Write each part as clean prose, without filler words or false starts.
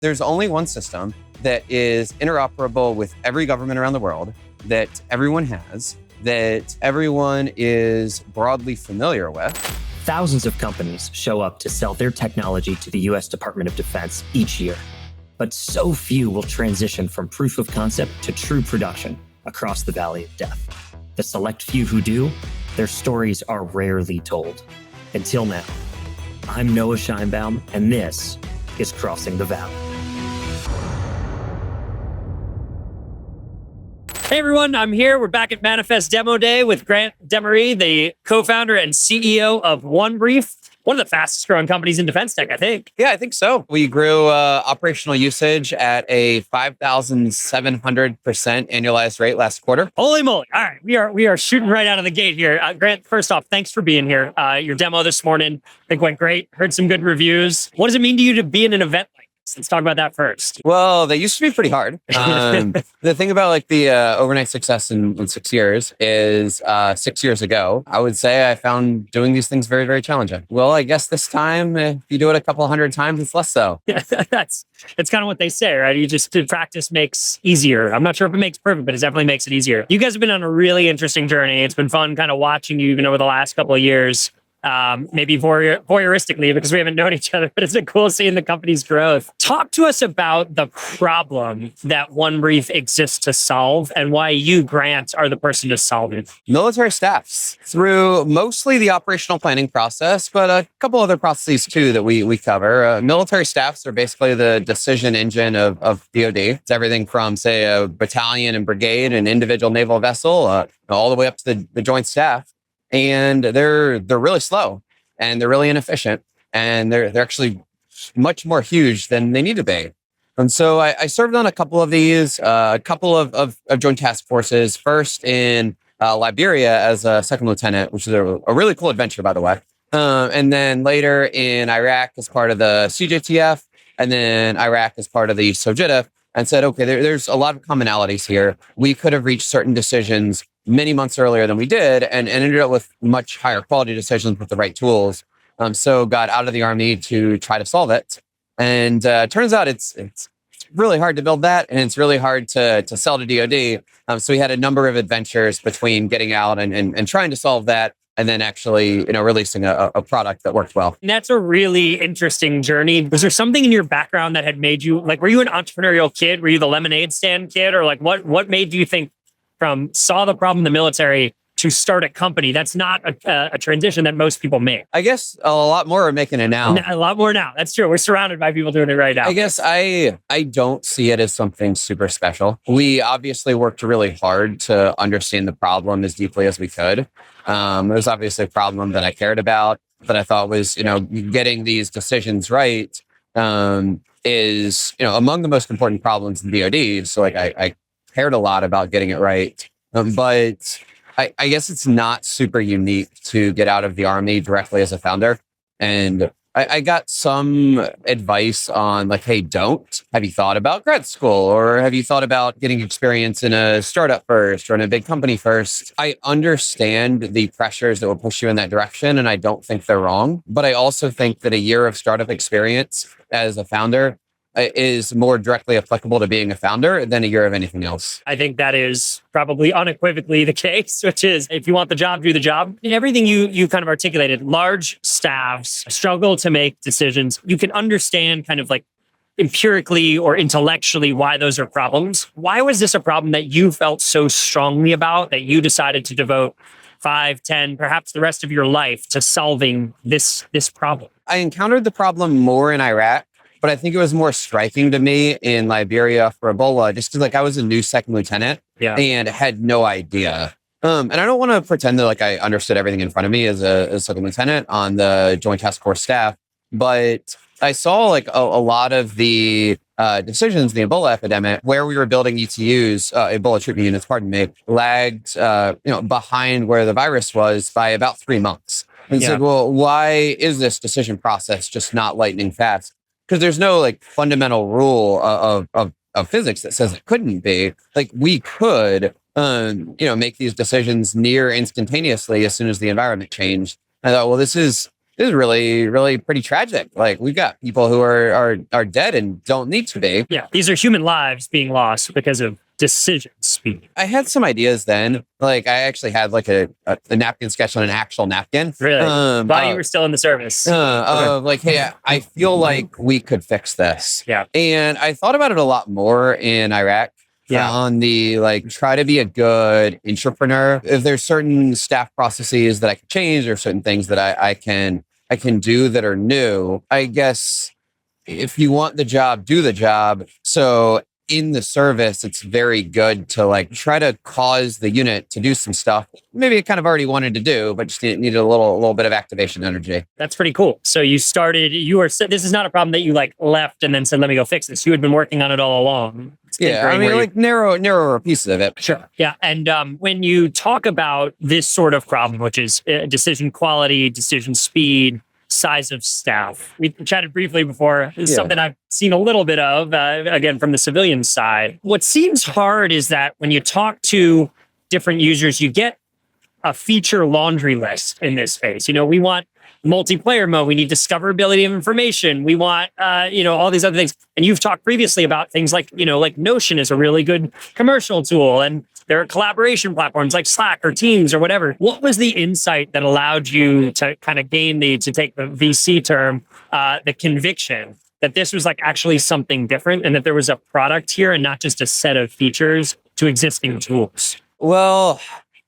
There's only one system that is interoperable with every government around the world, that everyone has, that everyone is broadly familiar with. Thousands of companies show up to sell their technology to the US Department of Defense each year. But so few will transition from proof of concept to true production across the valley of death. The select few who do, their stories are rarely told. Until now. I'm Noah Scheinbaum, and this is Crossing the Valley. Hey everyone, I'm here. We're back at Manifest Demo Day with Grant DeMaree, the co-founder and CEO of Onebrief, one of the fastest growing companies in defense tech, I think. Yeah, I think so. We grew operational usage at a 5,700% annualized rate last quarter. Holy moly. All right, we are shooting right out of the gate here. Grant, first off, thanks for being here. Your demo this morning, I think went great. Heard some good reviews. What does it mean to you to be in an event like this? Let's talk about that first. Well, they used to be pretty hard. The thing about like the overnight success in 6 years is 6 years ago, I would say I found doing these things very, very challenging. Well, I guess this time, if you do it a couple hundred times, it's less so. Yeah, that's kind of what they say, right? You just practice makes easier. I'm not sure if it makes perfect, but it definitely makes it easier. You guys have been on a really interesting journey. It's been fun kind of watching you even over the last couple of years. Maybe voyeuristically because we haven't known each other, but it's been cool seeing the company's growth. Talk to us about the problem that Onebrief exists to solve and why you, Grant, are the person to solve it. Military staffs through mostly the operational planning process, but a couple other processes too that we cover. Military staffs are basically the decision engine of DoD. It's everything from, say, a battalion and brigade, an individual naval vessel, all the way up to the joint staff. And they're really slow and they're really inefficient and they're actually much more huge than they need to be. And so I served on a couple of these, a couple of joint task forces, first in Liberia as a second lieutenant, which is a really cool adventure, by the way. And then later in Iraq as part of the CJTF, and then Iraq as part of the SOJTF, and said, okay, there's a lot of commonalities here. We could have reached certain decisions many months earlier than we did and ended up with much higher quality decisions with the right tools. So got out of the Army to try to solve it. And turns out it's really hard to build that, and it's really hard to sell to DoD. So we had a number of adventures between getting out and trying to solve that, and then actually, releasing a product that worked well. And that's a really interesting journey. Was there something in your background that had made you, like, were you an entrepreneurial kid? Were you the lemonade stand kid? Or like, what made you think from saw the problem in the military to start a company? That's not a transition that most people make. I guess a lot more are making it now. A lot more now. That's true. We're surrounded by people doing it right now. I guess I don't see it as something super special. We obviously worked really hard to understand the problem as deeply as we could. It was obviously a problem that I cared about, that I thought was, getting these decisions right is, among the most important problems in DoD. So like I cared a lot about getting it right. But I guess it's not super unique to get out of the Army directly as a founder. And I got some advice on like, hey, don't. Have you thought about grad school? Or have you thought about getting experience in a startup first or in a big company first? I understand the pressures that will push you in that direction, and I don't think they're wrong. But I also think that a year of startup experience as a founder is more directly applicable to being a founder than a year of anything else. I think that is probably unequivocally the case, which is if you want the job, do the job. And everything you kind of articulated, large staffs struggle to make decisions. You can understand kind of like empirically or intellectually why those are problems. Why was this a problem that you felt so strongly about that you decided to devote 5, 10, perhaps the rest of your life to solving this problem? I encountered the problem more in Iraq, but I think it was more striking to me in Liberia for Ebola, just because like I was a new second lieutenant and had no idea. And I don't want to pretend that like I understood everything in front of me as a second lieutenant on the Joint Task Force staff, but I saw like a lot of the decisions in the Ebola epidemic where we were building ETUs, Ebola treatment units, pardon me, lagged behind where the virus was by about 3 months. And said, well, why is this decision process just not lightning fast? Because there's no like fundamental rule of physics that says it couldn't be. Like we could, make these decisions near instantaneously as soon as the environment changed. I thought, well, this is this is really, really pretty tragic. Like, we've got people who are dead and don't need to be. Yeah, these are human lives being lost because of decision speed. I had some ideas then. Like, I actually had like a napkin sketch on an actual napkin. Really? While you were still in the service. Like, hey, I feel like we could fix this. Yeah. And I thought about it a lot more in Iraq. On the like, try to be a good entrepreneur. If there's certain staff processes that I can change, or certain things that I can do that are new, I guess if you want the job, do the job. So in the service, it's very good to like try to cause the unit to do some stuff maybe it kind of already wanted to do, but just needed a little bit of activation energy. That's pretty cool. So this is not a problem that you like left and then said, let me go fix this. You had been working on it all along. Yeah, I mean, like narrower pieces of it. Sure. Yeah. And when you talk about this sort of problem, which is decision quality, decision speed, size of staff, we chatted briefly before. This is something I've seen a little bit of, again, from the civilian side. What seems hard is that when you talk to different users, you get a feature laundry list in this space. We want multiplayer mode. We need discoverability of information. We want, all these other things. And you've talked previously about things like Notion is a really good commercial tool. And there are collaboration platforms like Slack or Teams or whatever. What was the insight that allowed you to kind of gain to take the VC term, the conviction that this was like actually something different and that there was a product here and not just a set of features to existing tools? Well,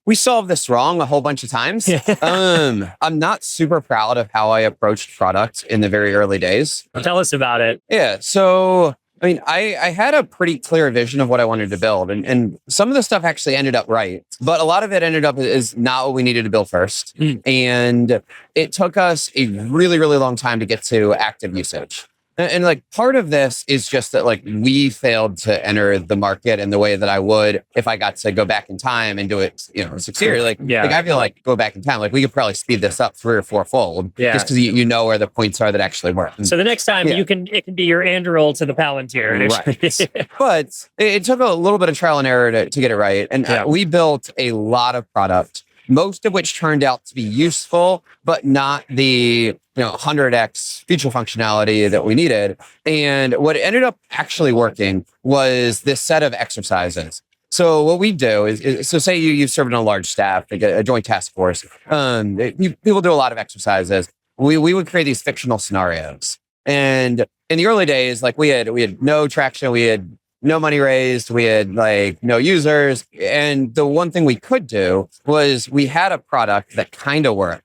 we solved this wrong a whole bunch of times. I'm not super proud of how I approached product in the very early days. Tell us about it. Yeah. So, I mean, I had a pretty clear vision of what I wanted to build. And some of the stuff actually ended up right. But a lot of it ended up is not what we needed to build first. And it took us a really, really long time to get to active usage. And like part of this is just that like we failed to enter the market in the way that I would if I got to go back in time and do it, 6 years. Like I feel like go back in time, like we could probably speed this up 3 or 4 fold just because you know where the points are that actually work. So the next time it can be your Anduril to the Palantir. Right. But it took a little bit of trial and error to get it right. And we built a lot of product, most of which turned out to be useful, but not the 100x feature functionality that we needed. And what ended up actually working was this set of exercises. So what we do is so say you serve in a large staff, like a joint task force. People do a lot of exercises. We would create these fictional scenarios. And in the early days, like we had no traction, we had no money raised, we had like no users. And the one thing we could do was we had a product that kind of worked.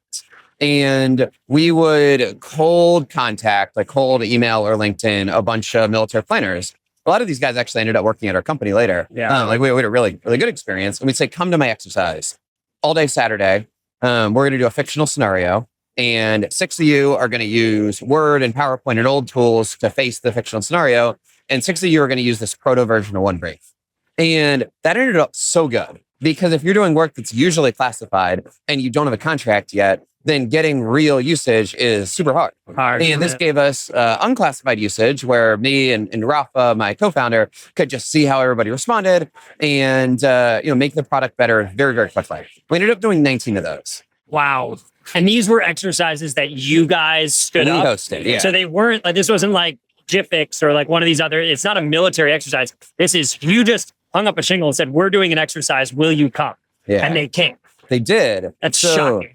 And we would cold contact, like cold email or LinkedIn, a bunch of military planners. A lot of these guys actually ended up working at our company later. Like we had a really, really good experience. And we'd say, come to my exercise all day Saturday. We're going to do a fictional scenario. And 6 of you are going to use Word and PowerPoint and old tools to face the fictional scenario. And 6 of you are going to use this proto version of Onebrief. And that ended up so good because if you're doing work that's usually classified and you don't have a contract yet, then getting real usage is super hard. And this gave us unclassified usage where me and Rafa, my co-founder, could just see how everybody responded and make the product better very, very quickly. We ended up doing 19 of those. Wow. And these were exercises that you guys stood up? Hosted, yeah. So they weren't like, this wasn't like GIFX or like one of these other, it's not a military exercise. This is, you just hung up a shingle and said, we're doing an exercise, will you come? Yeah. And they came. They did. That's shocking.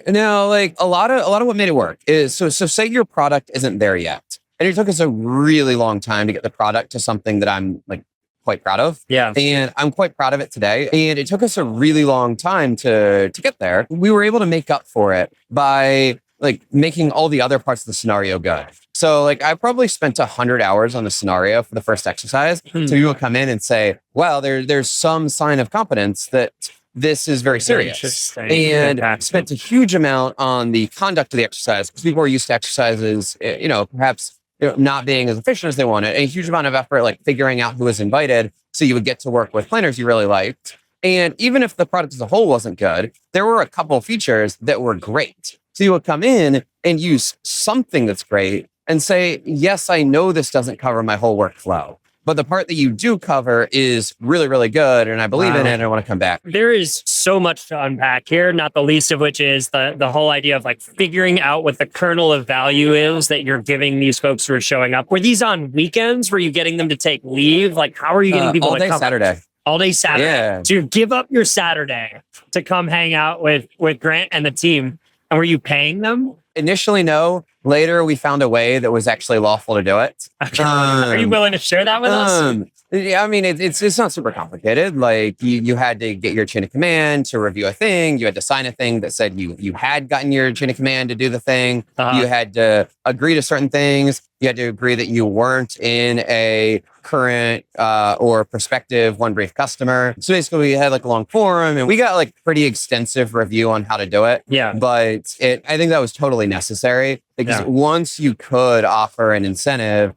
Now, like a lot of what made it work is so say your product isn't there yet, and it took us a really long time to get the product to something that I'm like quite proud of. Yeah, and I'm quite proud of it today. And it took us a really long time to get there. We were able to make up for it by like making all the other parts of the scenario good. So like I probably spent 100 hours on the scenario for the first exercise. So people come in and say, "Wow, there's some sign of competence that." This is very serious. And spent a huge amount on the conduct of the exercise because people are used to exercises, perhaps not being as efficient as they wanted. A huge amount of effort, like figuring out who was invited so you would get to work with planners you really liked. And even if the product as a whole wasn't good, there were a couple of features that were great. So you would come in and use something that's great and say, yes, I know this doesn't cover my whole workflow. But the part that you do cover is really, really good. And I believe in it and I want to come back. There is so much to unpack here, not the least of which is the whole idea of like figuring out what the kernel of value is that you're giving these folks who are showing up. Were these on weekends? Were you getting them to take leave? Like, how are you getting people all to day come? Saturday. All day Saturday. Yeah. So you give up your Saturday to come hang out with Grant and the team. And were you paying them? Initially, no. Later, we found a way that was actually lawful to do it. Okay. Are you willing to share that with us? Yeah, I mean, it's not super complicated. Like you had to get your chain of command to review a thing. You had to sign a thing that said you had gotten your chain of command to do the thing. You had to agree to certain things. You had to agree that you weren't in a current or prospective Onebrief customer. So basically, we had like a long forum, and we got like pretty extensive review on how to do it. Yeah, but I think that was totally necessary because once you could offer an incentive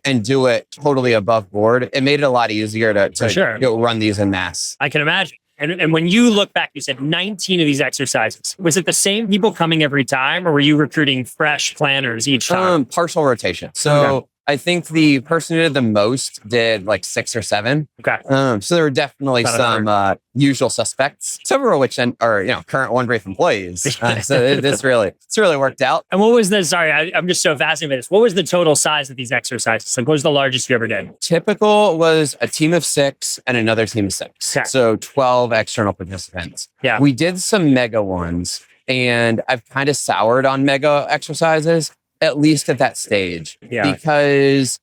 and do it totally above board, it made it a lot easier to run these en masse. I can imagine. And when you look back, you said 19 of these exercises. Was it the same people coming every time, or were you recruiting fresh planners each time? Partial rotation. So I think the person who did the most did like 6 or 7. Okay. So there were definitely some usual suspects, several of which are current Onebrief employees. So it's really worked out. And what was the? Sorry, I'm just so fascinated by this. What was the total size of these exercises? Like, what was the largest you ever did? Typical was a team of 6 and another team of 6. Okay. So 12 external participants. Yeah. We did some mega ones, and I've kind of soured on mega exercises, at least at that stage, because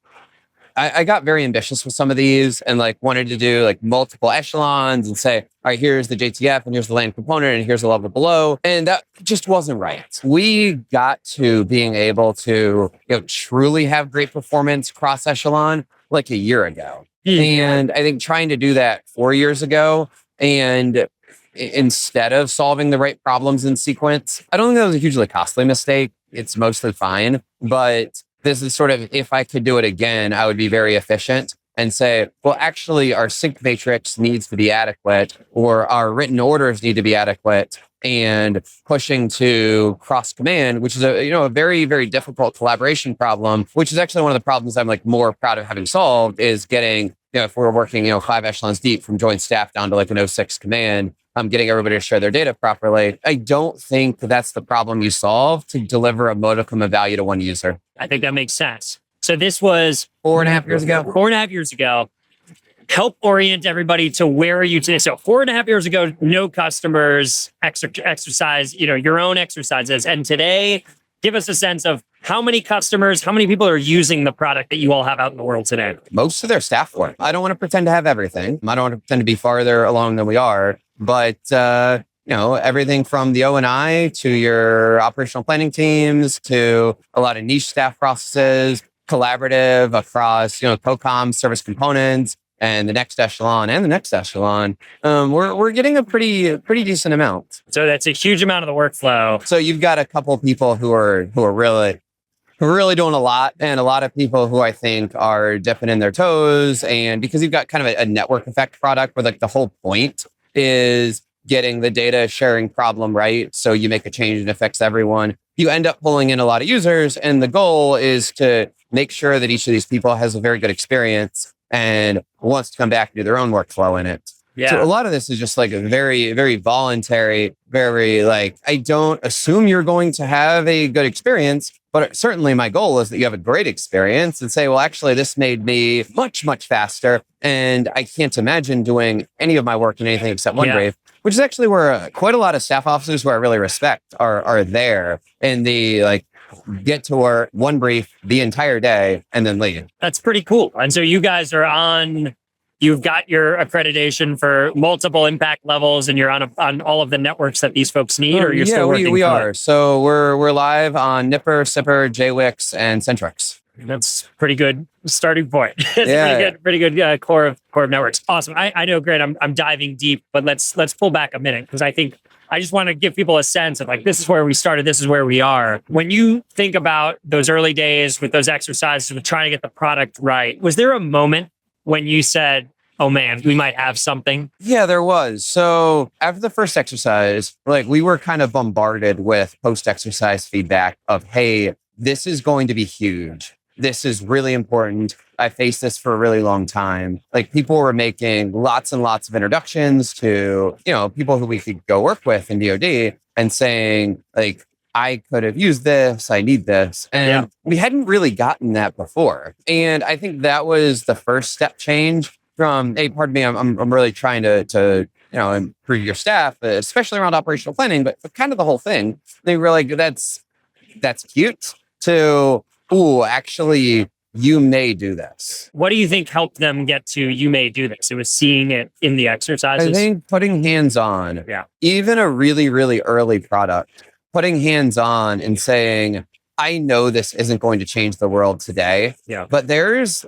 I got very ambitious with some of these and like wanted to do like multiple echelons and say, all right, here's the JTF and here's the land component and here's the level below. And that just wasn't right. We got to being able to truly have great performance cross echelon like a year ago. And I think trying to do that 4 years ago, and instead of solving the right problems in sequence, I don't think that was a hugely costly mistake. It's mostly fine, but this is sort of, if I could do it again, I would be very efficient and say, well, actually our sync matrix needs to be adequate, or our written orders need to be adequate, and pushing to cross command, which is a very, very difficult collaboration problem, which is actually one of the problems I'm like more proud of having solved, is getting, if we're working, 5 echelons deep from joint staff down to like an 06 command, getting everybody to share their data properly. I don't think that's the problem you solve to deliver a modicum of value to one user. I think that makes sense. So this was 4.5 years ago. 4.5 years ago. Help orient everybody to where are you today. So 4.5 years ago, no customers, exercise, your own exercises. And today, give us a sense of how many customers, how many people are using the product that you all have out in the world today? Most of their staff work. I don't want to pretend to have everything. I don't want to pretend to be farther along than we are. But, everything from the O&I to your operational planning teams to a lot of niche staff processes, collaborative across, COCOM, service components, and the next echelon and the next echelon, we're getting a pretty decent amount. So that's a huge amount of the workflow. So you've got a couple people who are really doing a lot, and a lot of people who I think are dipping in their toes. And because you've got kind of a network effect product where like the whole point is getting the data sharing problem right, so you make a change and it affects everyone, you end up pulling in a lot of users, and the goal is to make sure that each of these people has a very good experience and wants to come back and do their own workflow in it. Yeah. So a lot of this is just like a very, very voluntary, very like, I don't assume you're going to have a good experience, but certainly my goal is that you have a great experience and say, well, actually, this made me much, much faster. And I can't imagine doing any of my work in anything except Onebrief, which is actually where quite a lot of staff officers who I really respect are there in the like, get to work, Onebrief the entire day and then leave. That's pretty cool. And so you guys are you've got your accreditation for multiple impact levels, and you're on all of the networks that these folks need, or you're still working? We are. So we're live on Nipper, Sipper, JWix, and Centrex. That's pretty good starting point. It's pretty good core of networks. Awesome. I know, Grant, I'm diving deep, but let's pull back a minute, because I think I just want to give people a sense of like, this is where we started, this is where we are. When you think about those early days with those exercises, with trying to get the product right, was there a moment when you said, oh man, we might have something? Yeah, there was. So after the first exercise, like we were kind of bombarded with post-exercise feedback of, hey, this is going to be huge. this is really important. I faced this for a really long time. Like people were making lots and lots of introductions to, people who we could go work with in DoD and saying like, I could have used this. I need this. And we hadn't really gotten that before. And I think that was the first step change from, hey, pardon me, I'm really trying to improve your staff, especially around operational planning, but kind of the whole thing. They were like, that's cute, to, ooh, actually, you may do this. What do you think helped them get to you may do this? It was seeing it in the exercises? I think putting hands on, even a really, really early product, putting hands on and saying, I know this isn't going to change the world today, but there's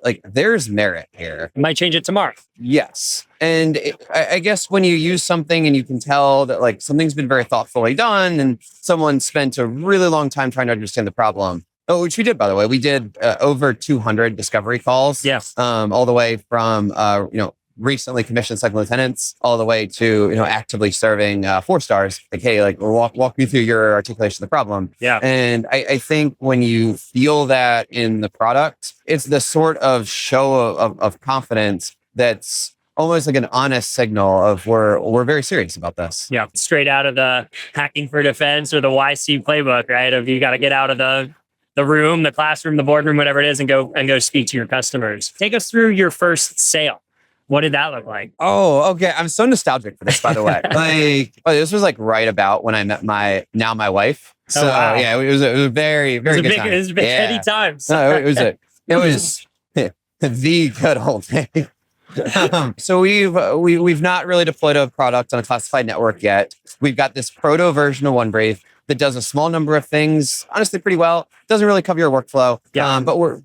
merit here. It might change it tomorrow. Yes. And I guess when you use something and you can tell that like something's been very thoughtfully done and someone spent a really long time trying to understand the problem, which we did, by the way. We did over 200 discovery calls. Yes. All the way from, recently commissioned second lieutenants all the way to, actively serving 4 stars. Like, hey, like walk me through your articulation of the problem. Yeah. And I think when you feel that in the product, it's the sort of show of confidence that's almost like an honest signal of we're very serious about this. Yeah. Straight out of the Hacking for Defense or the YC playbook, right? Of you got to get out of the room, the classroom, the boardroom, whatever it is, and go speak to your customers. Take us through your first sale. What did that look like? Oh, okay. I'm so nostalgic for this, by the way. This was like right about when I met my wife. So yeah, it was a very, very good time. It was a big heady time. No, it was the good old day. So we've not really deployed a product on a classified network yet. We've got this proto version of Onebrief that does a small number of things, honestly, pretty well. Doesn't really cover your workflow, but we're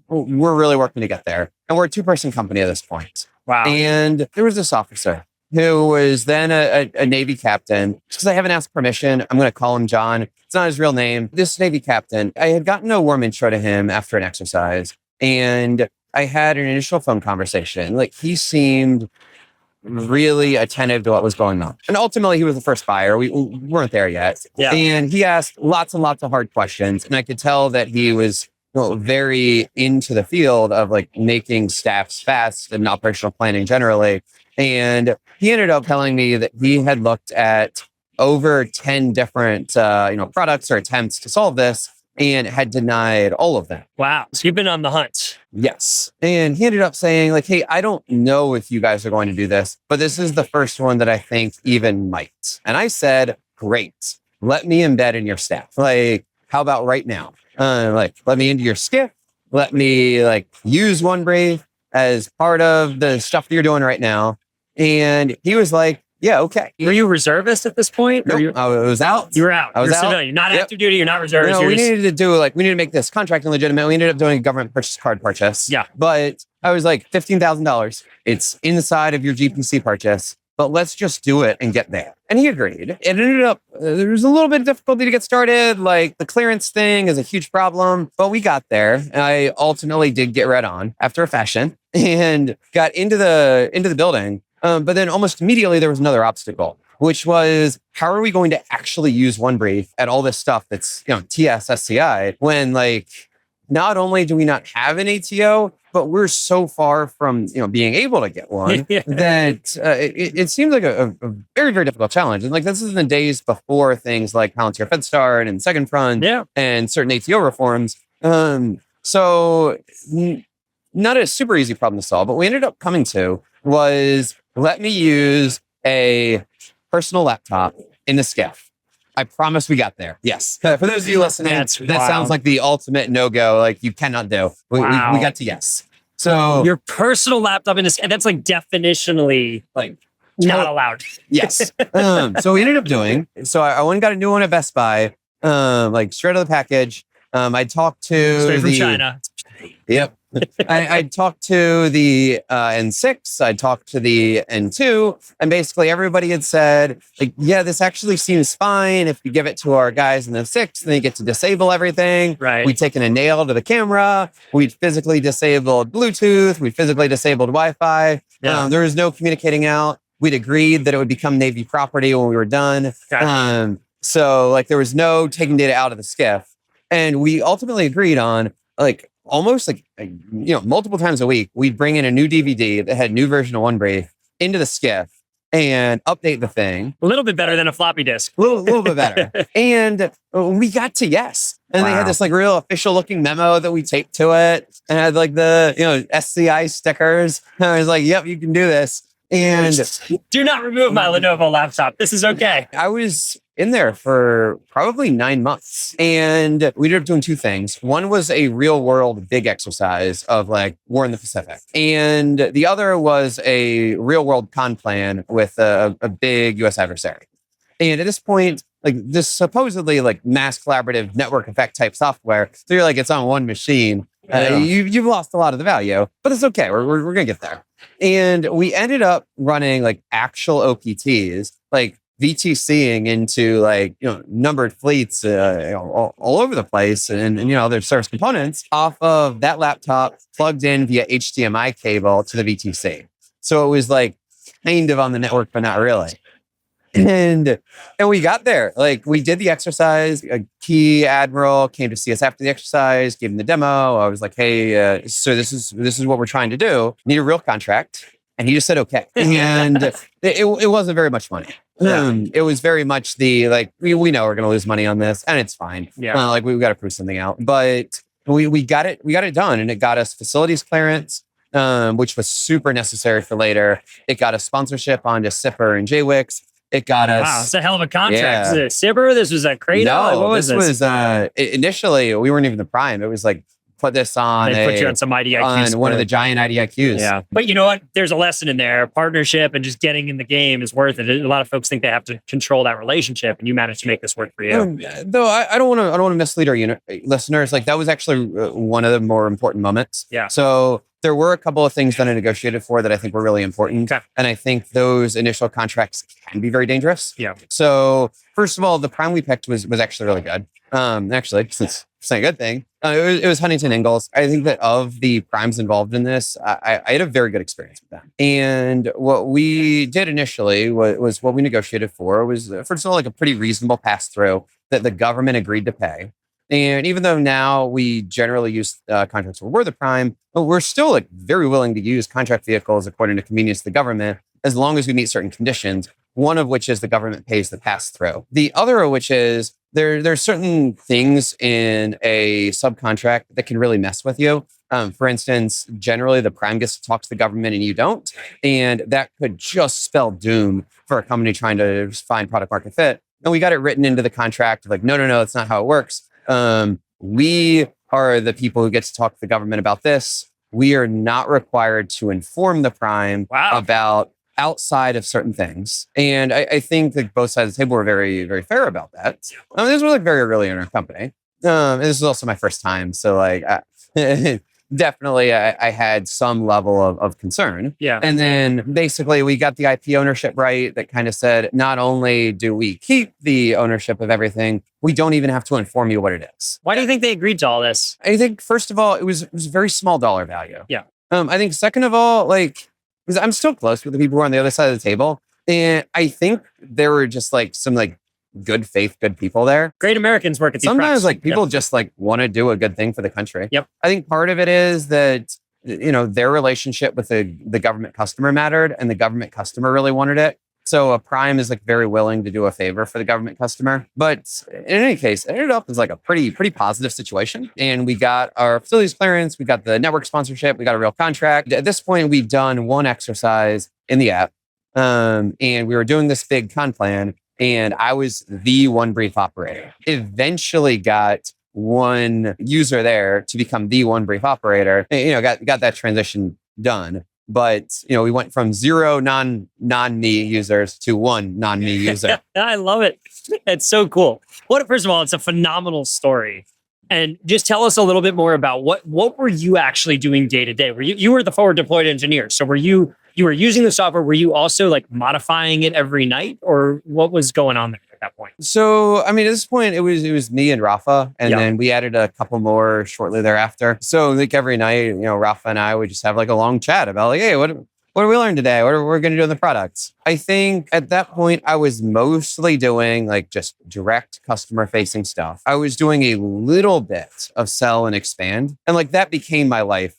really working to get there. And we're a 2-person company at this point. Wow. And there was this officer who was then a Navy captain. Just because I haven't asked permission, I'm going to call him John. It's not his real name. This Navy captain, I had gotten a warm intro to him after an exercise. And I had an initial phone conversation. Like he seemed really attentive to what was going on. And ultimately, he was the first buyer. We weren't there yet. Yeah. And he asked lots and lots of hard questions. And I could tell that he was very into the field of like making staffs fast and operational planning generally. And he ended up telling me that he had looked at over 10 different, products or attempts to solve this and had denied all of them. Wow. So you've been on the hunt. Yes. And he ended up saying like, hey, I don't know if you guys are going to do this, but this is the first one that I think even might. And I said, great, let me embed in your staff. Like, how about right now? Let me into your SCIF. Let me use Onebrief as part of the stuff that you're doing right now. And he was like, yeah, okay. Were you reservist at this point? Nope, I was out. You were out. I was You're out. Civilian. You're not active duty. You're not reservist. No, we needed to make this contracting legitimate. We ended up doing a government card purchase. Yeah. But I was like, $15,000. It's inside of your GPC purchase. But let's just do it and get there. And he agreed. It ended up, there was a little bit of difficulty to get started. Like the clearance thing is a huge problem, but we got there. I ultimately did get read on after a fashion and got into the building. But then almost immediately there was another obstacle, which was how are we going to actually use Onebrief at all this stuff that's, TS, SCI, when not only do we not have an ATO, but we're so far from being able to get one that it seems like a very, very difficult challenge. And this is in the days before things like Palantir FedStart and Second Front and certain ATO reforms. So not a super easy problem to solve. But what we ended up coming to was let me use a personal laptop in the SCIF. I promise we got there. Yes. For those of you listening, that sounds like the ultimate no-go. You cannot do. We got to yes. So your personal laptop in this, and that's definitionally not allowed. Yes. So we ended up doing. So I went and got a new one at Best Buy. Straight out of the package. I talked to straight from China. Yep. I talked to the N6, I talked to the N2, and basically everybody had said, yeah, this actually seems fine. If we give it to our guys in the 6, then they get to disable everything. Right. We'd taken a nail to the camera. We'd physically disabled Bluetooth. We'd physically disabled Wi-Fi. Yeah. There was no communicating out. We'd agreed that it would become Navy property when we were done. Gotcha. So there was no taking data out of the SCIF. And we ultimately agreed on almost like, multiple times a week, we'd bring in a new DVD that had a new version of Onebrief into the SCIF and update the thing. A little bit better than a floppy disk. A little bit better. And we got to yes. And they had this like real official looking memo that we taped to it and had like the, SCI stickers. And I was like, yep, you can do this. And do not remove my Lenovo laptop. This is okay. I was in there for probably 9 months. And we ended up doing two things. One was a real world big exercise of like war in the Pacific. And the other was a real world con plan with a big US adversary. And at this point, like this supposedly like mass collaborative network effect type software, so you're like, it's on one machine. You've lost a lot of the value, but it's okay. We're going to get there. And we ended up running like actual OPTs, like VTCing into like, numbered fleets all over the place and their service components off of that laptop plugged in via HDMI cable to the VTC. So it was like kind of on the network, but not really. And we got there. Like we did the exercise. A key admiral came to see us after the exercise, gave him the demo. I was like, hey, so this is what we're trying to do. Need a real contract. And he just said, okay. And it wasn't very much money. It was very much the like, we know we're going to lose money on this and it's fine. Like we've got to prove something out. But we got it done, and it got us facilities clearance, which was super necessary for later. It got us sponsorship onto SIPR and JWIX. It got us. Wow, it's a hell of a contract. Is it a SIPR? This was a Kratos? No, what was this? Initially, we weren't even the prime. It was like, put this on. They put you on some IDIQs. On one of the giant IDIQs. Yeah. But you know what? There's a lesson in there. Partnership and just getting in the game is worth it. A lot of folks think they have to control that relationship, and you managed to make this work for you. Though I don't want to mislead our listeners. Like that was actually one of the more important moments. Yeah. So there were a couple of things that I negotiated for that I think were really important. Okay. And I think those initial contracts can be very dangerous. Yeah. So first of all, the prime we picked was actually really good. Actually, since it's not a good thing, it was Huntington Ingalls. I think that of the primes involved in this, I had a very good experience with them. And what we did initially was what we negotiated for was, first of all, like a pretty reasonable pass through that the government agreed to pay. And even though now we generally use contracts where we're the prime, but we're still like very willing to use contract vehicles according to convenience of the government, as long as we meet certain conditions, one of which is the government pays the pass through. The other of which is there's certain things in a subcontract that can really mess with you. For instance, generally the prime gets to talk to the government and you don't. And that could just spell doom for a company trying to find product market fit. And we got it written into the contract like, no, that's not how it works. We are the people who get to talk to the government about this. We are not required to inform the prime about outside of certain things. And I think that both sides of the table were very, very fair about that. This was like very early in our company. And this was also my first time. So like, definitely I had some level of concern. Yeah. And then basically we got the IP ownership right that kind of said, not only do we keep the ownership of everything, we don't even have to inform you what it is. Why do you think they agreed to all this? I think, first of all, it was a very small dollar value. Yeah. I think second of all, like, because I'm still close with the people who are on the other side of the table. And I think there were just like some like good faith, good people there. Great Americans work at these Sometimes primes. like people just like want to do a good thing for the country. Yep. I think part of it is that, their relationship with the government customer mattered and the government customer really wanted it. So a prime is like very willing to do a favor for the government customer. But in any case, it ended up as like a pretty positive situation. And we got our facilities clearance, we got the network sponsorship, we got a real contract. At this point, we'd done one exercise in the app. And we were doing this big con plan. And I was the Onebrief operator. Eventually got one user there to become the Onebrief operator. Got that transition done. But, we went from 0 non-me users to 1 non-me user. I love it. It's so cool. First of all, it's a phenomenal story. And just tell us a little bit more about what were you actually doing day to day? You were the forward deployed engineer. So you were using the software. Were you also like modifying it every night, or what was going on there at that point? So, at this point, it was me and Rafa, and then we added a couple more shortly thereafter. So like every night, Rafa and I would just have like a long chat about like, hey, what what did we learn today? What are we going to do in the products? I think at that point, I was mostly doing like just direct customer facing stuff. I was doing a little bit of sell and expand. And like that became my life,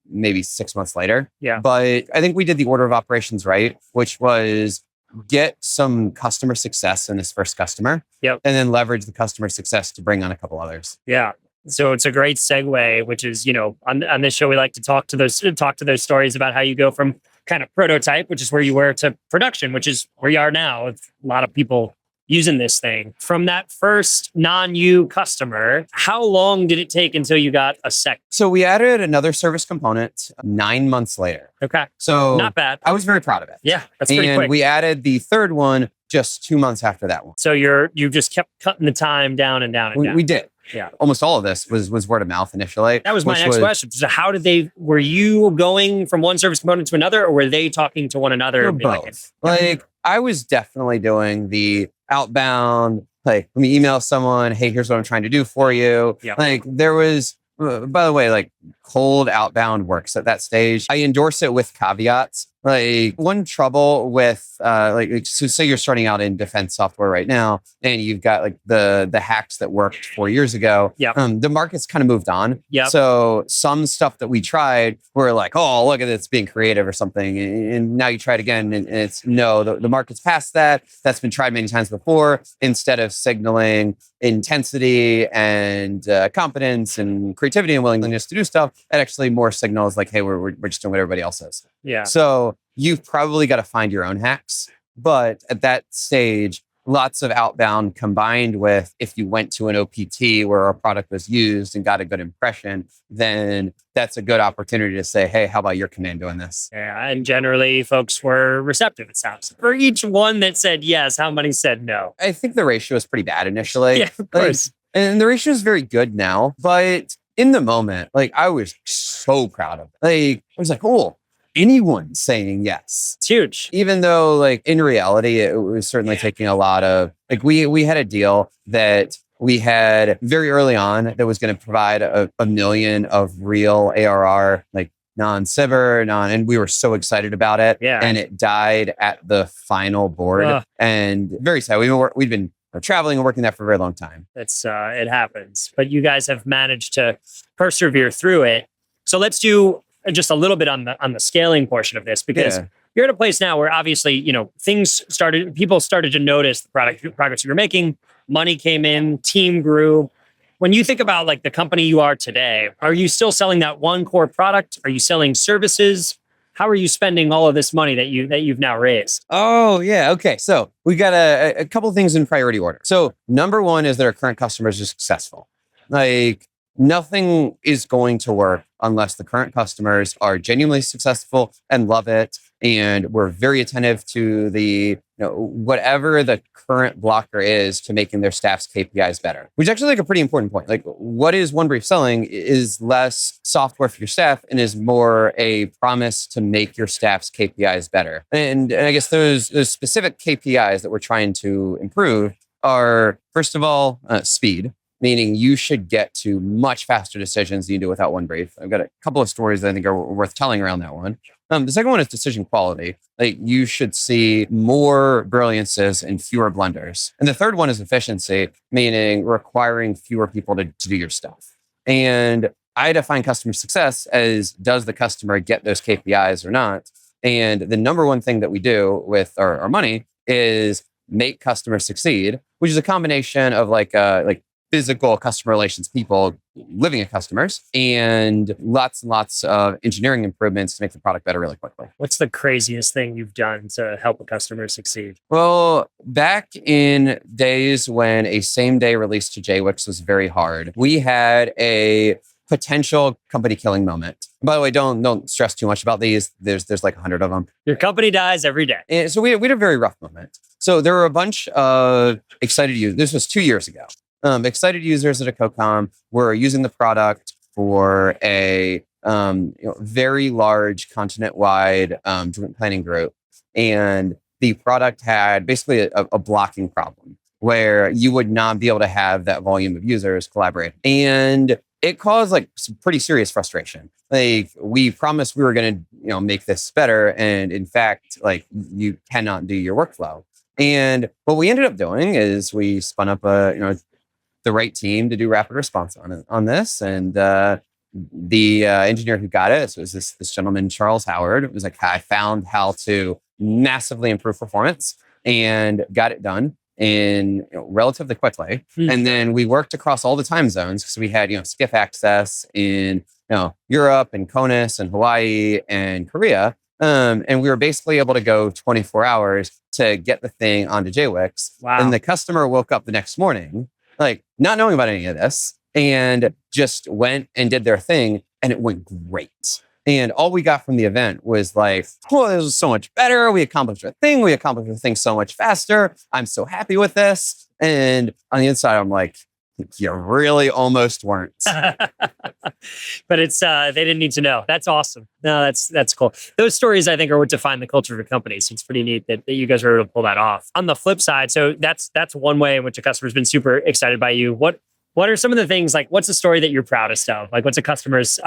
maybe 6 months later. Yeah. But I think we did the order of operations right, which was get some customer success in this first customer. Yep. And then leverage the customer success to bring on a couple others. Yeah. So it's a great segue, which is, on this show, we like to talk to those stories about how you go from kind of prototype, which is where you were, to production, which is where you are now, with a lot of people using this thing. From that first non-you customer, how long did it take until you got a second? So we added another service component 9 months later. Okay. So not bad. I was very proud of it. Yeah, that's pretty quick. And we added the third one just 2 months after that one. So you just kept cutting the time down and down and down. We did. Yeah. Almost all of this was word of mouth initially. That was my next question. So were you going from one service component to another, or were they talking to one another? Both. Like I was definitely doing the outbound, like, let me email someone, hey, here's what I'm trying to do for you. Yep. Like there was, by the way, like cold outbound works at that stage. I endorse it with caveats. Like one trouble with so say you're starting out in defense software right now, and you've got like the hacks that worked 4 years ago. Yeah. The market's kind of moved on. Yeah. So some stuff that we tried, we're like, oh, look at this being creative or something. And now you try it again, and it's no, the market's past that. That's been tried many times before. Instead of signaling intensity and competence and creativity and willingness to do stuff, it actually more signals like, hey, we're just doing what everybody else says. Yeah. So you've probably got to find your own hacks. But at that stage, lots of outbound combined with, if you went to an OPT where our product was used and got a good impression, then that's a good opportunity to say, hey, how about your command doing this? Yeah. And generally folks were receptive, it sounds. For each one that said yes, how many said no? I think the ratio is pretty bad initially. Yeah, of course. And the ratio is very good now. But in the moment, like I was so proud of it. Like I was like, oh, anyone saying yes. It's huge. Even though like in reality, it was certainly taking a lot of, like we had a deal that we had very early on that was going to provide a million of real ARR, like non-cyber, and we were so excited about it. Yeah. And it died at the final board. And very sad. We've been traveling and working that for a very long time. It happens. But you guys have managed to persevere through it. So let's do just a little bit on the scaling portion of this, because you're at a place now where obviously, people started to notice the progress you were making, money came in, team grew. When you think about like the company you are today, are you still selling that one core product? Are you selling services? How are you spending all of this money that you've now raised? Oh, yeah. Okay. So we got a couple things in priority order. So number one is that our current customers are successful. Like nothing is going to work unless the current customers are genuinely successful and love it. And we're very attentive to the, whatever the current blocker is to making their staff's KPIs better, which is actually like a pretty important point. Like what is Onebrief selling is less software for your staff and is more a promise to make your staff's KPIs better. And I guess those specific KPIs that we're trying to improve are, first of all, speed. Meaning you should get to much faster decisions than you do without Onebrief. I've got a couple of stories that I think are worth telling around that one. The second one is decision quality. Like you should see more brilliances and fewer blunders. And the third one is efficiency, meaning requiring fewer people to do your stuff. And I define customer success as, does the customer get those KPIs or not? And the number one thing that we do with our money is make customers succeed, which is a combination of like physical customer relations people living at customers and lots and lots of engineering improvements to make the product better really quickly. What's the craziest thing you've done to help a customer succeed? Well, back in days when a same-day release to JWix was very hard, we had a potential company killing moment. By the way, don't stress too much about these. There's like 100 of them. Your company dies every day. And so we had a very rough moment. So there were a bunch of excited users. This was 2 years ago. Excited users at a CoCom were using the product for a very large continent-wide joint planning group. And the product had basically a blocking problem where you would not be able to have that volume of users collaborate. And it caused like some pretty serious frustration. Like we promised we were going to, make this better. And in fact, like you cannot do your workflow. And what we ended up doing is we spun up the right team to do rapid response on this. And the engineer who got it, so it was this gentleman, Charles Howard, it was like, I found how to massively improve performance and got it done in relatively quickly. And then we worked across all the time zones because we had, SCIF access in, Europe and CONUS and Hawaii and Korea. And we were basically able to go 24 hours to get the thing onto JWIX. Wow. And the customer woke up the next morning, like not knowing about any of this, and just went and did their thing, and it went great. And all we got from the event was like, oh, this was so much better. We accomplished a thing. We accomplished a thing so much faster. I'm so happy with this. And on the inside, I'm like, you really almost weren't. But it's they didn't need to know. That's awesome. No, that's cool. Those stories, I think, are what define the culture of a company. So it's pretty neat that you guys were able to pull that off. On the flip side, so that's one way in which a customer's been super excited by you. What are some of the things, like what's a story that you're proudest of? Like what's a customer's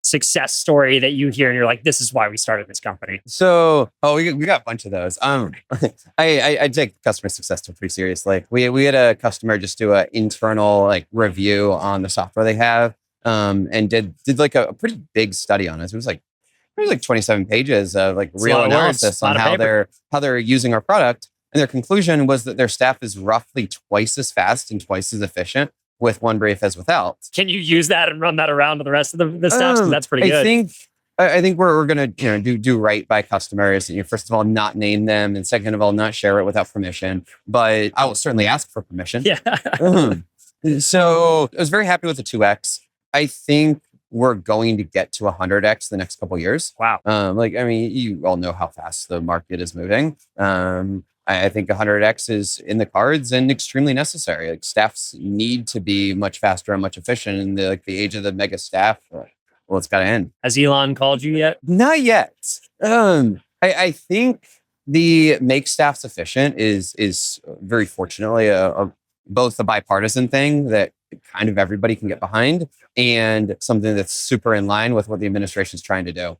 success story that you hear and you're like, this is why we started this company? So, we got a bunch of those. I take customer success pretty seriously. We had a customer just do an internal like review on the software they have, and did like a pretty big study on it. It was like 27 pages of like real analysis on how they're using our product. And their conclusion was that their staff is roughly twice as fast and twice as efficient with Onebrief as without. Can you use that and run that around to the rest of the staff? That's pretty good. I think we're going to do right by customers. First of all, not name them, and second of all, not share it without permission. But I will certainly ask for permission. Yeah. So I was very happy with the 2x. I think we're going to get to 100x the next couple of years. Wow. You all know how fast the market is moving. I think 100x is in the cards and extremely necessary. Like staffs need to be much faster and much efficient in the age of the mega staff. Well, it's got to end. Has Elon called you yet? Not yet. I think the make staffs efficient is very fortunately both a bipartisan thing that kind of everybody can get behind, and something that's super in line with what the administration is trying to do.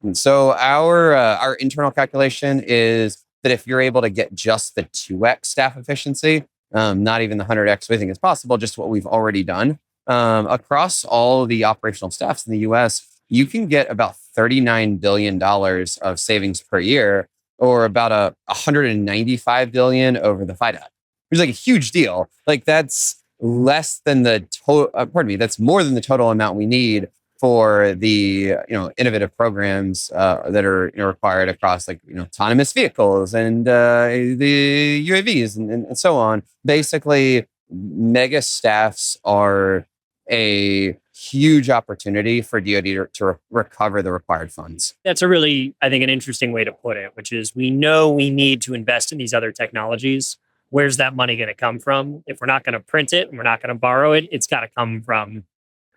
And so our internal calculation is that if you're able to get just the 2x staff efficiency, not even the 100x, we think is possible, just what we've already done, across all the operational staffs in the US, you can get about $39 billion of savings per year, or about $195 billion over the FIDA. Which is like a huge deal. Like that's less than the total, that's more than the total amount we need for the innovative programs that are required across like autonomous vehicles and the UAVs and so on. Basically, mega staffs are a huge opportunity for DoD to recover the required funds. That's a really, I think, an interesting way to put it, which is we know we need to invest in these other technologies. Where's that money going to come from? If we're not going to print it and we're not going to borrow it, it's got to come from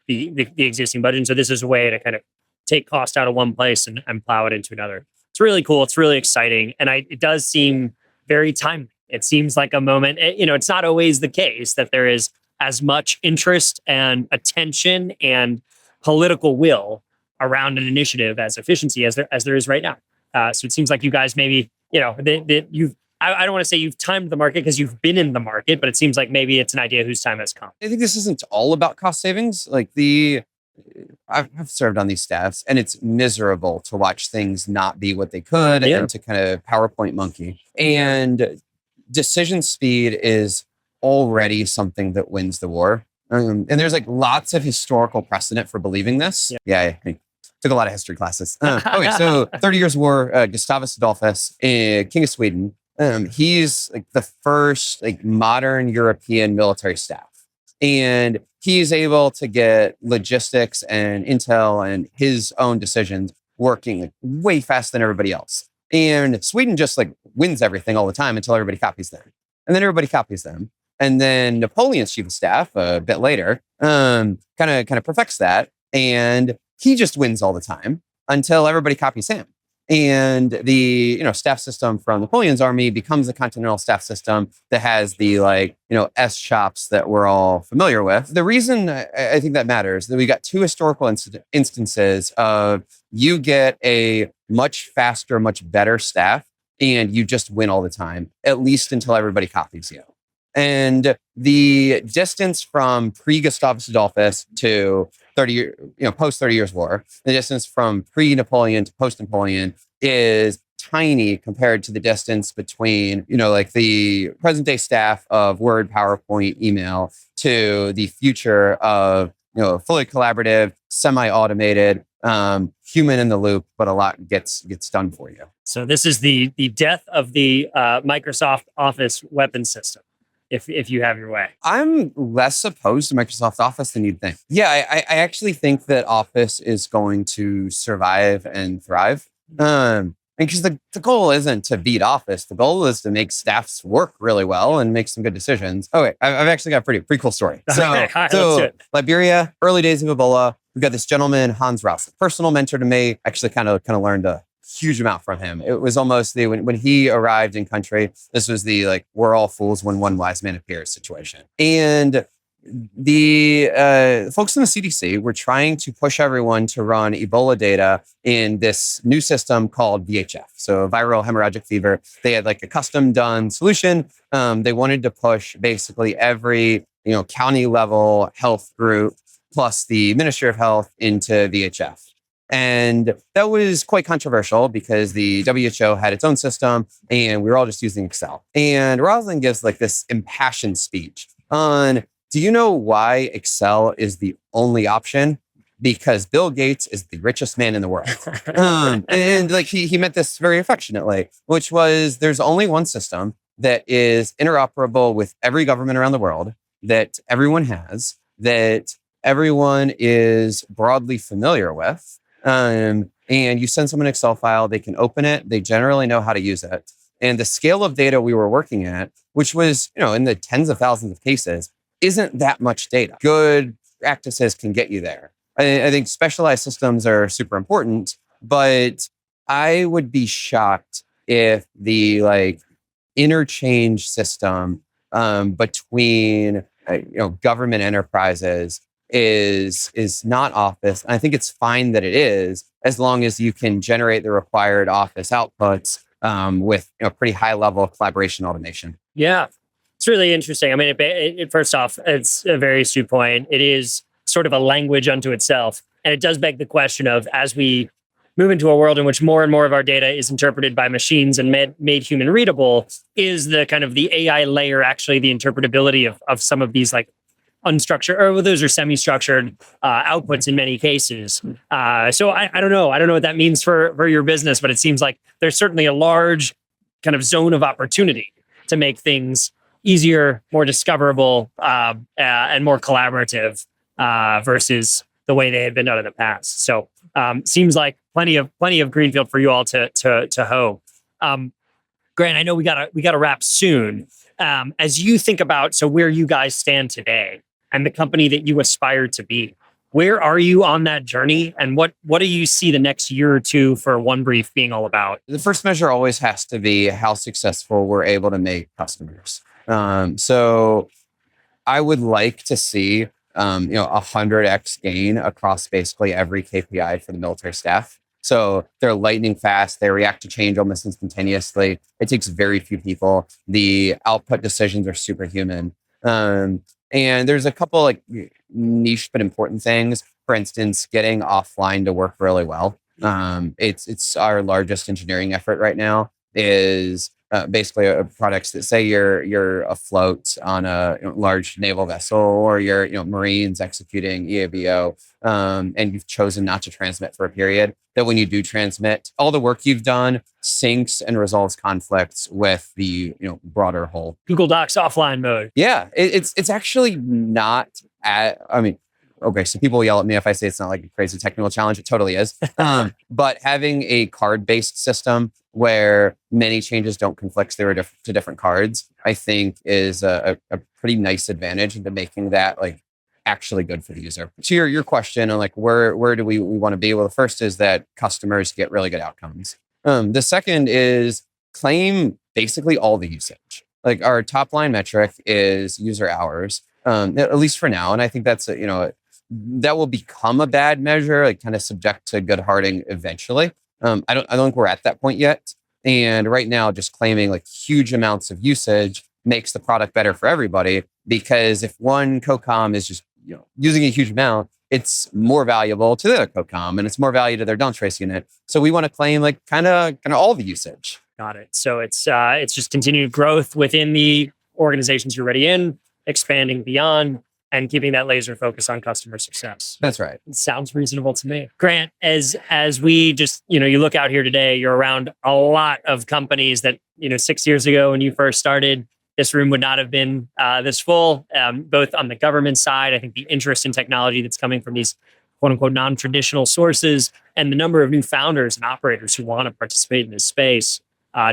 the existing budget. And so this is a way to kind of take cost out of one place and plow it into another. It's really cool. It's really exciting. And it does seem very timely. It seems like a moment, it's not always the case that there is as much interest and attention and political will around an initiative as efficiency as there is right now. So it seems like you guys maybe, I don't want to say you've timed the market because you've been in the market, but it seems like maybe it's an idea whose time has come. I think this isn't all about cost savings. Like I've served on these staffs, and it's miserable to watch things not be what they could and to kind of PowerPoint monkey. And decision speed is already something that wins the war. And there's like lots of historical precedent for believing this. Yeah, I took a lot of history classes. Okay, so 30 Years' War, Gustavus Adolphus, King of Sweden. He's like the first like modern European military staff, and he's able to get logistics and intel and his own decisions working like way faster than everybody else. And Sweden just like wins everything all the time until everybody copies them, and then everybody copies them, and then Napoleon's chief of staff a bit later kind of perfects that, and he just wins all the time until everybody copies him. And the staff system from Napoleon's army becomes the continental staff system that has the S shops that we're all familiar with. The reason I think that matters that we got two historical instances of you get a much faster, much better staff, and you just win all the time, at least until everybody copies you. And the distance from pre-Gustavus Adolphus to post 30 Years War, the distance from pre-Napoleon to post-Napoleon is tiny compared to the distance between, the present day staff of Word, PowerPoint, email to the future of, fully collaborative, semi-automated, human in the loop, but a lot gets done for you. So this is the death of the Microsoft Office weapon system. If you have your way. I'm less opposed to Microsoft Office than you'd think. Yeah, I actually think that Office is going to survive and thrive. Because the goal isn't to beat Office. The goal is to make staffs work really well and make some good decisions. Oh, wait, I've actually got a pretty cool story. So Liberia, early days of Ebola, we've got this gentleman, Hans Rouse, personal mentor to me. Actually kind of learned a huge amount from him. It was almost when he arrived in country, this was the we're all fools when one wise man appears situation. And the folks in the CDC were trying to push everyone to run Ebola data in this new system called VHF. So viral hemorrhagic fever. They had a custom done solution. They wanted to push basically every, county level health group plus the Ministry of Health into VHF. And that was quite controversial because the WHO had its own system and we were all just using Excel. And Rosalind gives this impassioned speech on, do you know why Excel is the only option? Because Bill Gates is the richest man in the world. And he meant this very affectionately, which was there's only one system that is interoperable with every government around the world, that everyone has, that everyone is broadly familiar with. And you send someone an Excel file, they can open it, they generally know how to use it. And the scale of data we were working at, which was, in the tens of thousands of cases, isn't that much data. Good practices can get you there. I think specialized systems are super important, but I would be shocked if the interchange system between government enterprises is not Office. And I think it's fine that it is, as long as you can generate the required Office outputs with pretty high level collaboration automation. Yeah, it's really interesting. I mean, first off, it's a very astute point. It is sort of a language unto itself. And it does beg the question of, as we move into a world in which more and more of our data is interpreted by machines and made human readable, is the kind of the AI layer actually the interpretability of some of these unstructured, or those are semi-structured outputs in many cases. So I don't know. I don't know what that means for your business, but it seems like there's certainly a large kind of zone of opportunity to make things easier, more discoverable, and more collaborative versus the way they had been done in the past. So seems like plenty of greenfield for you all to hoe. Grant, I know we gotta wrap soon. As you think about where you guys stand today and the company that you aspire to be, where are you on that journey, and what do you see the next year or two for Onebrief being all about? The first measure always has to be how successful we're able to make customers. So I would like to see 100x gain across basically every KPI for the military staff. So they're lightning fast. They react to change almost instantaneously. It takes very few people. The output decisions are superhuman. And there's a couple niche but important things. For instance, getting offline to work really well. It's our largest engineering effort right now. Is basically products that say you're afloat on a large naval vessel, or you're Marines executing EABO, and you've chosen not to transmit for a period. That when you do transmit, all the work you've done syncs and resolves conflicts with the broader whole. Google Docs offline mode. Yeah, it's actually not. Okay, so people yell at me if I say it's not a crazy technical challenge. It totally is. But having a card-based system where many changes don't conflict to different cards, I think is a pretty nice advantage into making that actually good for the user. To your question on where do we want to be? Well, the first is that customers get really good outcomes. The second is claim basically all the usage. Like our top line metric is user hours, at least for now. And I think that's, that will become a bad measure, like kind of subject to good hearting eventually. I don't think we're at that point yet. And right now, just claiming like huge amounts of usage makes the product better for everybody, because if one co-com is just using a huge amount, it's more valuable to the other co-com and it's more value to their dump trace unit. So we want to claim like kind of all the usage. Got it. So it's just continued growth within the organizations you're already in, expanding beyond, and keeping that laser focus on customer success. That's right. It sounds reasonable to me. Grant, as we just, you look out here today, you're around a lot of companies that, 6 years ago when you first started, this room would not have been this full, both on the government side. I think the interest in technology that's coming from these quote unquote non-traditional sources, and the number of new founders and operators who want to participate in this space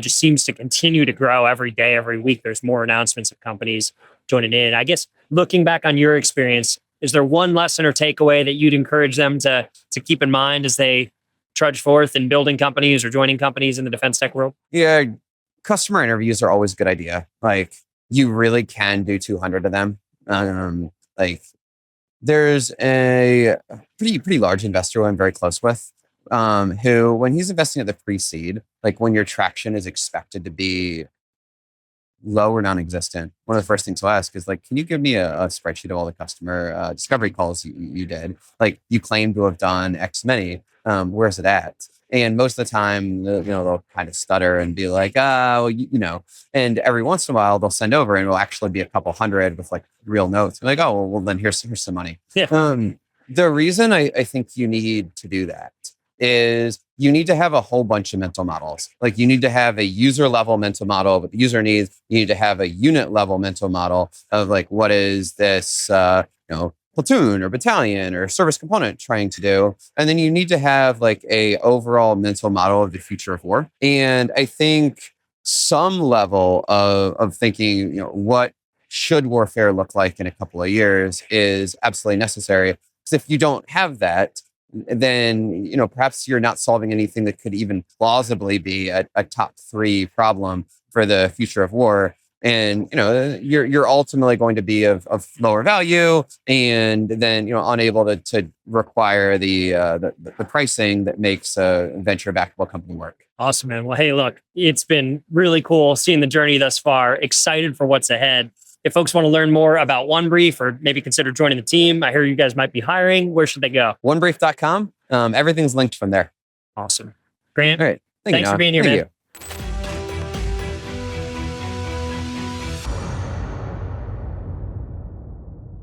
just seems to continue to grow every day, every week. There's more announcements of companies joining in. I guess looking back on your experience, is there one lesson or takeaway that you'd encourage them to keep in mind as they trudge forth in building companies or joining companies in the defense tech world? Yeah, customer interviews are always a good idea. Like you really can do 200 of them. Like there's a pretty large investor who I'm very close with, who, when he's investing at the pre-seed, like when your traction is expected to be low or non-existent, one of the first things he'll ask is like, can you give me a spreadsheet of all the customer discovery calls you did? Like you claim to have done X many, where's it at? And most of the time, they'll kind of stutter and be like, and every once in a while they'll send over and it'll actually be a couple hundred with like real notes. Like, oh, well then here's some money. Yeah. The reason I think you need to do that is you need to have a whole bunch of mental models. Like you need to have a user level mental model of what the user needs. You need to have a unit level mental model of like, what is this, platoon or battalion or service component trying to do. And then you need to have like a overall mental model of the future of war. And I think some level of thinking, what should warfare look like in a couple of years is absolutely necessary. Because if you don't have that, then perhaps you're not solving anything that could even plausibly be a top 3 problem for the future of war. And you're ultimately going to be of lower value, and then unable to require the pricing that makes a venture backable company work. Awesome, man. Well, hey, look, it's been really cool seeing the journey thus far. Excited for what's ahead. If folks want to learn more about Onebrief or maybe consider joining the team, I hear you guys might be hiring. Where should they go? Onebrief.com. Everything's linked from there. Awesome. Grant, all right. thanks for being here, man. Thank you.